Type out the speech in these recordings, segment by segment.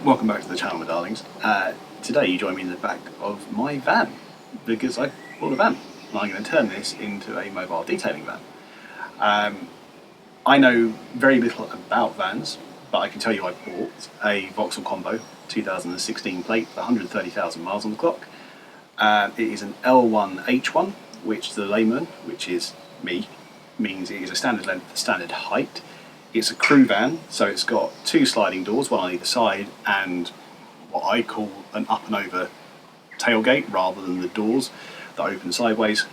Welcome back to the channel, my darlings. Today you join me in the back of my van, because I bought a van, and I'm going to turn this into a mobile detailing van. I know very little about vans, but I can tell you I bought a Vauxhall Combo 2016 plate with 130,000 miles on the clock. It is an L1H1, which the layman, which is me, means it is a standard length, standard height. It's a crew van, so it's got two sliding doors, one on either side, and what I call an up and over tailgate rather than the doors that open sideways.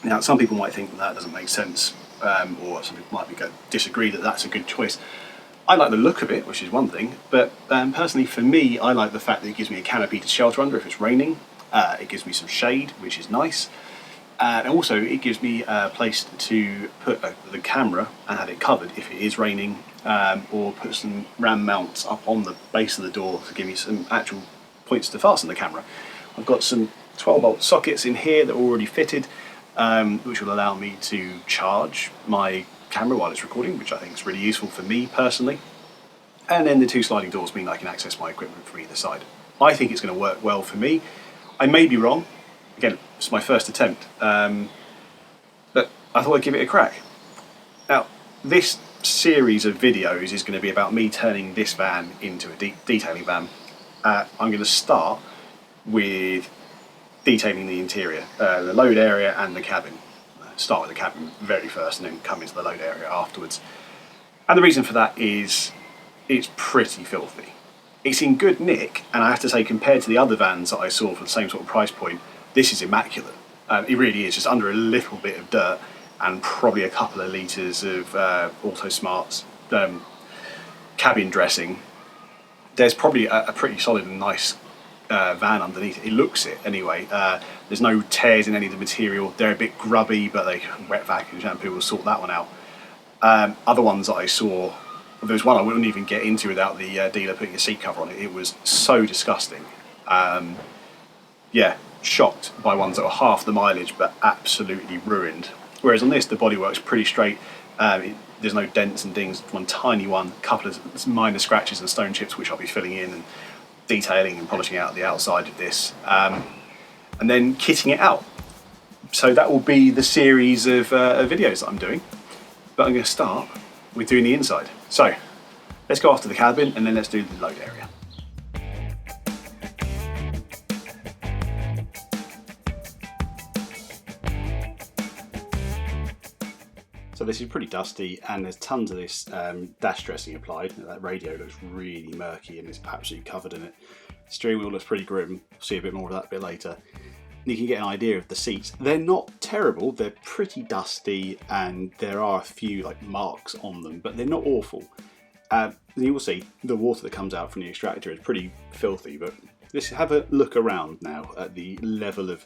Now, some people might think that doesn't make sense, or some people might disagree that that's a good choice. I like the look of it, which is one thing, but personally for me, I like the fact that it gives me a canopy to shelter under if it's raining. It gives me some shade, which is nice. And also it gives me a place to put the camera and have it covered if it is raining, or put some ram mounts up on the base of the door to give me some actual points to fasten the camera. I've got some 12-volt sockets in here that are already fitted, which will allow me to charge my camera while it's recording, which I think is really useful for me personally. And then the two sliding doors mean I can access my equipment from either side. I think it's going to work well for me. I may be wrong. Again, it's my first attempt, but I thought I'd give it a crack. Now, this series of videos is going to be about me turning this van into a detailing van. I'm going to start with detailing the interior, the load area and the cabin. Start with the cabin very first and then come into the load area afterwards. And the reason for that is it's pretty filthy. It's in good nick, and I have to say, compared to the other vans that I saw for the same sort of price point, this is immaculate. It really is, just under a little bit of dirt and probably a couple of litres of Auto Smart's cabin dressing. There's probably a pretty solid and nice van underneath it. It looks it anyway. There's no tears in any of the material. They're a bit grubby, but they wet vac and shampoo will sort that one out. Other ones that I saw, there was one I wouldn't even get into without the dealer putting a seat cover on it. It was so disgusting. Yeah, shocked by ones that were half the mileage but absolutely ruined. Whereas on this, the bodywork's pretty straight. There's no dents and dings. One tiny one, a couple of minor scratches and stone chips, which I'll be filling in and detailing and polishing out the outside of this, and then kitting it out. So that will be the series of videos that I'm doing. But I'm going to start with doing the inside. So let's go after the cabin and then let's do the load area. So this is pretty dusty, and there's tons of this dash dressing applied. That radio looks really murky and it's absolutely covered in it. Steering wheel looks pretty grim. We'll see a bit more of that a bit later. You can get an idea of the seats. They're not terrible, they're pretty dusty, and there are a few like marks on them, but they're not awful. You will see the water that comes out from the extractor is pretty filthy, but let's have a look around now at the level of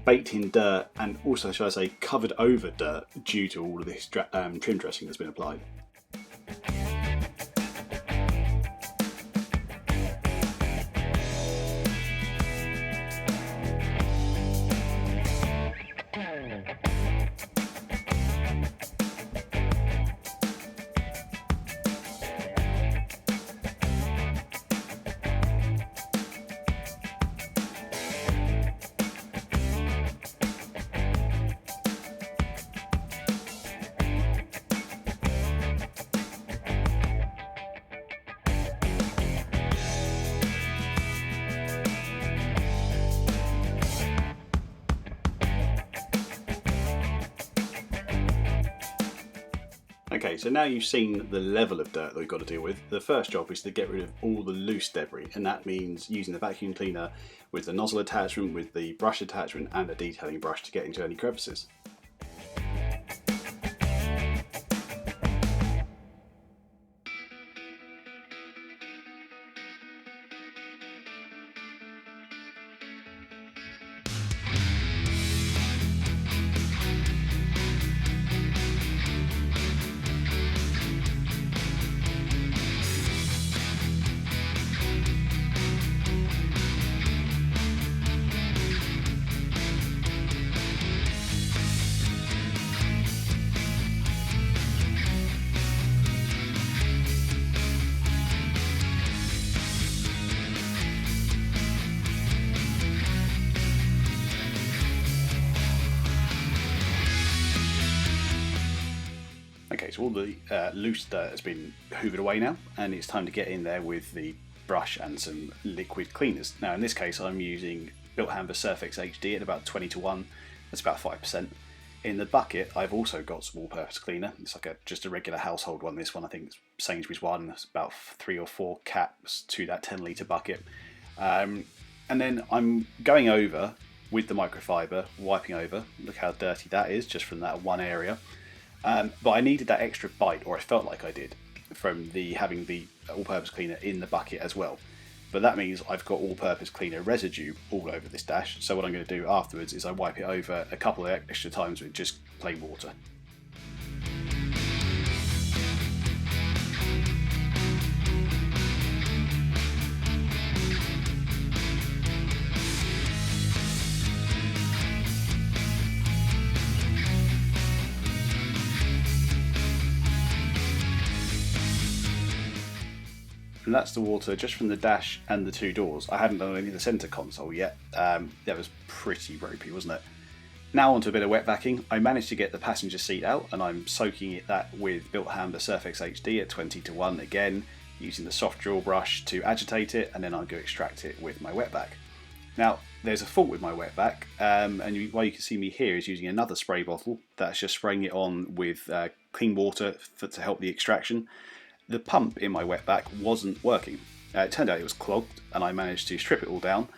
baked in dirt, and also, shall I say, covered over dirt due to all of this trim dressing that's been applied. Okay, so now you've seen the level of dirt that we've got to deal with. The first job is to get rid of all the loose debris, and that means using the vacuum cleaner with the nozzle attachment, with the brush attachment and a detailing brush to get into any crevices. so all the loose dirt has been hoovered away now, and it's time to get in there with the brush and some liquid cleaners. Now in this case I'm using Llama Surfex HD at about 20:1, that's about 5%. In the bucket I've also got some all-purpose cleaner. It's like just a regular household one. This one I think is Sainsbury's one. It's about 3 or 4 caps to that 10-litre bucket. And then I'm going over with the microfiber, wiping over. Look how dirty that is just from that one area. But I needed that extra bite, or I felt like I did, from having the all-purpose cleaner in the bucket as well. But that means I've got all-purpose cleaner residue all over this dash. So what I'm going to do afterwards is I wipe it over a couple of extra times with just plain water. And that's the water just from the dash and the 2 doors. I hadn't done any of the centre console yet. That was pretty ropey, wasn't it? Now onto a bit of wet backing. I managed to get the passenger seat out, and I'm soaking that with Llama Surfex HD at 20:1 again, using the soft drill brush to agitate it, and then I'm going to extract it with my wet back. Now there's a fault with my wet back, and why you can see me here is using another spray bottle that's just spraying it on with clean water to help the extraction. The pump in my wetback wasn't working. It turned out it was clogged, and I managed to strip it all down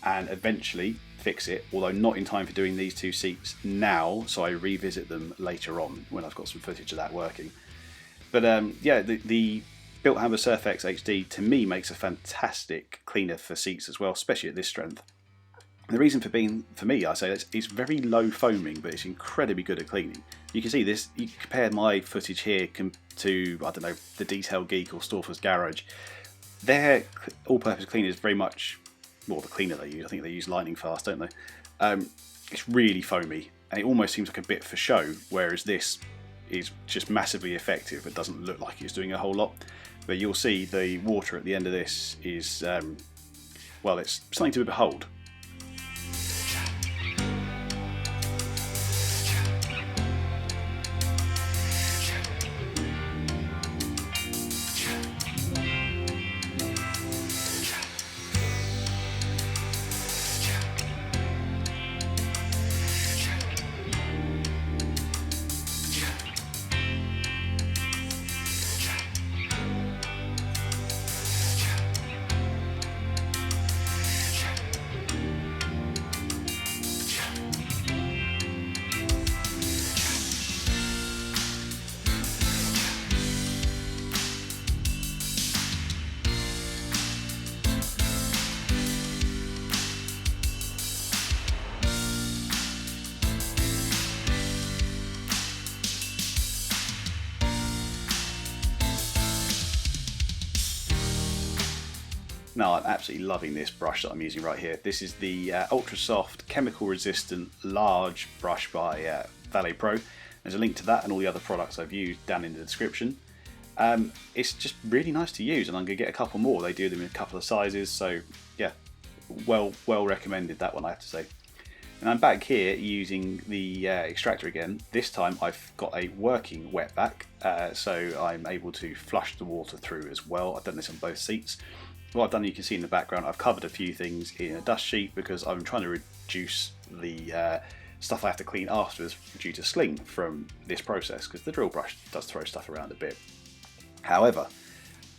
and eventually fix it, although not in time for doing these 2 seats now, so I revisit them later on when I've got some footage of that working. But yeah, the Llama Surfex HD to me makes a fantastic cleaner for seats as well, especially at this strength. The reason for me, I say it's very low foaming, but it's incredibly good at cleaning. You can see this, you can compare my footage here to, I don't know, the Detail Geek or Storfer's Garage. Their all-purpose cleaner is very much, well, the cleaner they use, I think they use lightning fast, don't they? It's really foamy, and it almost seems like a bit for show, whereas this is just massively effective. It doesn't look like it's doing a whole lot, but you'll see the water at the end of this is, well, it's something to behold. Now I'm absolutely loving this brush that I'm using right here. This is the ultra soft, chemical resistant, large brush by Vauxhall Pro. There's a link to that and all the other products I've used down in the description. It's just really nice to use, and I'm going to get a couple more. They do them in a couple of sizes, so yeah, well recommended, that one, I have to say. And I'm back here using the extractor again. This time I've got a working wetback, so I'm able to flush the water through as well. I've done this on both seats. What I've done, you can see in the background, I've covered a few things in a dust sheet because I'm trying to reduce the stuff I have to clean afterwards due to sling from this process, because the drill brush does throw stuff around a bit. However,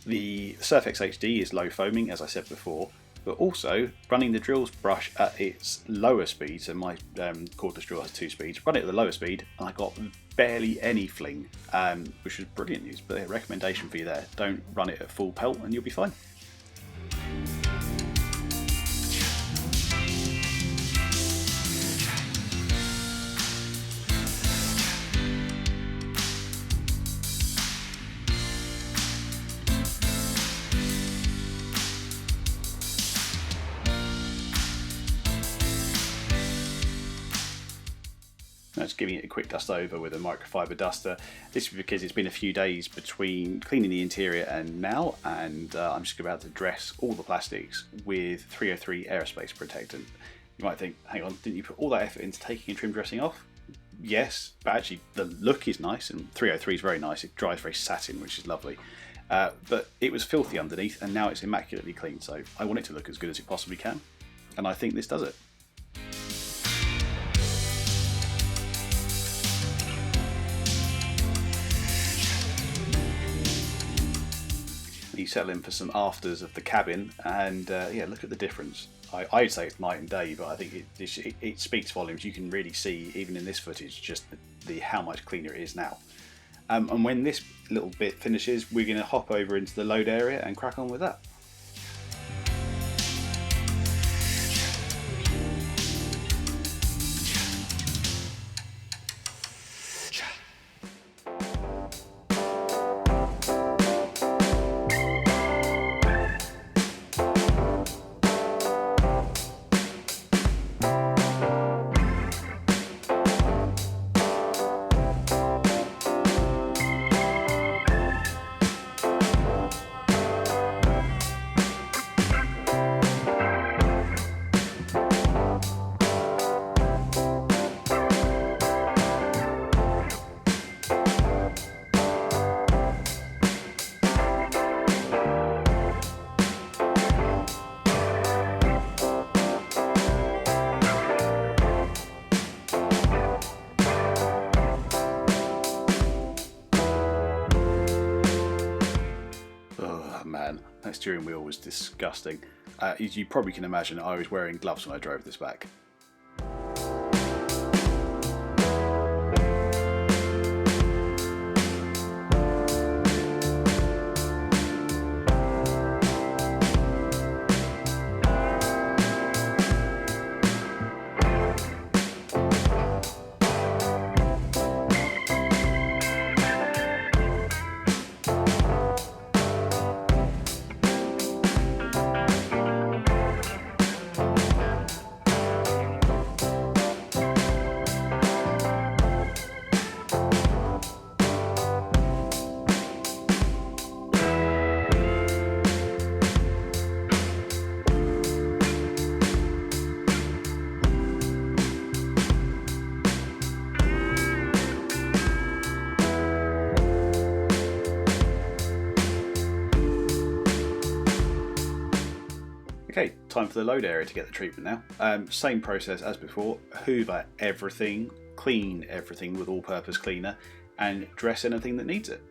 the Surfex HD is low foaming, as I said before, but also running the drills brush at its lower speed, so my cordless drill has 2 speeds, run it at the lower speed and I got barely any fling, which was brilliant news. But a recommendation for you there, don't run it at full pelt and you'll be fine. Just giving it a quick dust over with a microfiber duster. This is because it's been a few days between cleaning the interior and now, and I'm just about to dress all the plastics with 303 aerospace protectant. You might think, hang on, didn't you put all that effort into taking a trim dressing off? yes, but actually the look is nice, and 303 is very nice. It dries very satin, which is lovely. But it was filthy underneath, and now it's immaculately clean. So I want it to look as good as it possibly can, and I think this does it. You settle in for some afters of the cabin, and yeah, look at the difference. I'd say it's night and day, but I think it speaks volumes. You can really see, even in this footage, just how much cleaner it is now. And when this little bit finishes, we're going to hop over into the load area and crack on with that. Man, that steering wheel was disgusting. As you probably can imagine, I was wearing gloves when I drove this back. Okay, time for the load area to get the treatment now. Same process as before, hoover everything, clean everything with all-purpose cleaner, and dress anything that needs it.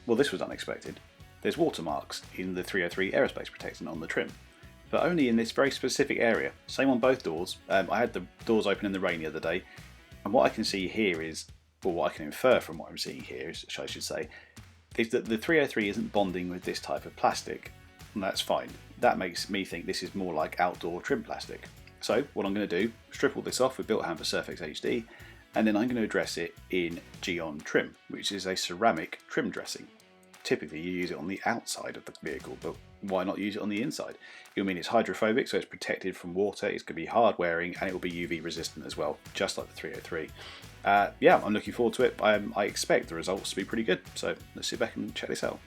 Well, this was unexpected. There's watermarks in the 303 aerospace protectant on the trim, but only in this very specific area. Same on both doors. I had the doors open in the rain the other day, and what I can see here is, or what I can infer from what I'm seeing here, I should say, is that the 303 isn't bonding with this type of plastic, and that's fine. That makes me think this is more like outdoor trim plastic. So what I'm going to do, strip all this off with Built Hand for Surfex HD, and then I'm going to address it in Geon Trim, which is a ceramic trim dressing. Typically you use it on the outside of the vehicle, but why not use it on the inside? It'll mean it's hydrophobic, so it's protected from water, it's going to be hard wearing, and it will be UV resistant as well, just like the 303. Yeah, I'm looking forward to it. I expect the results to be pretty good, so let's sit back and check this out.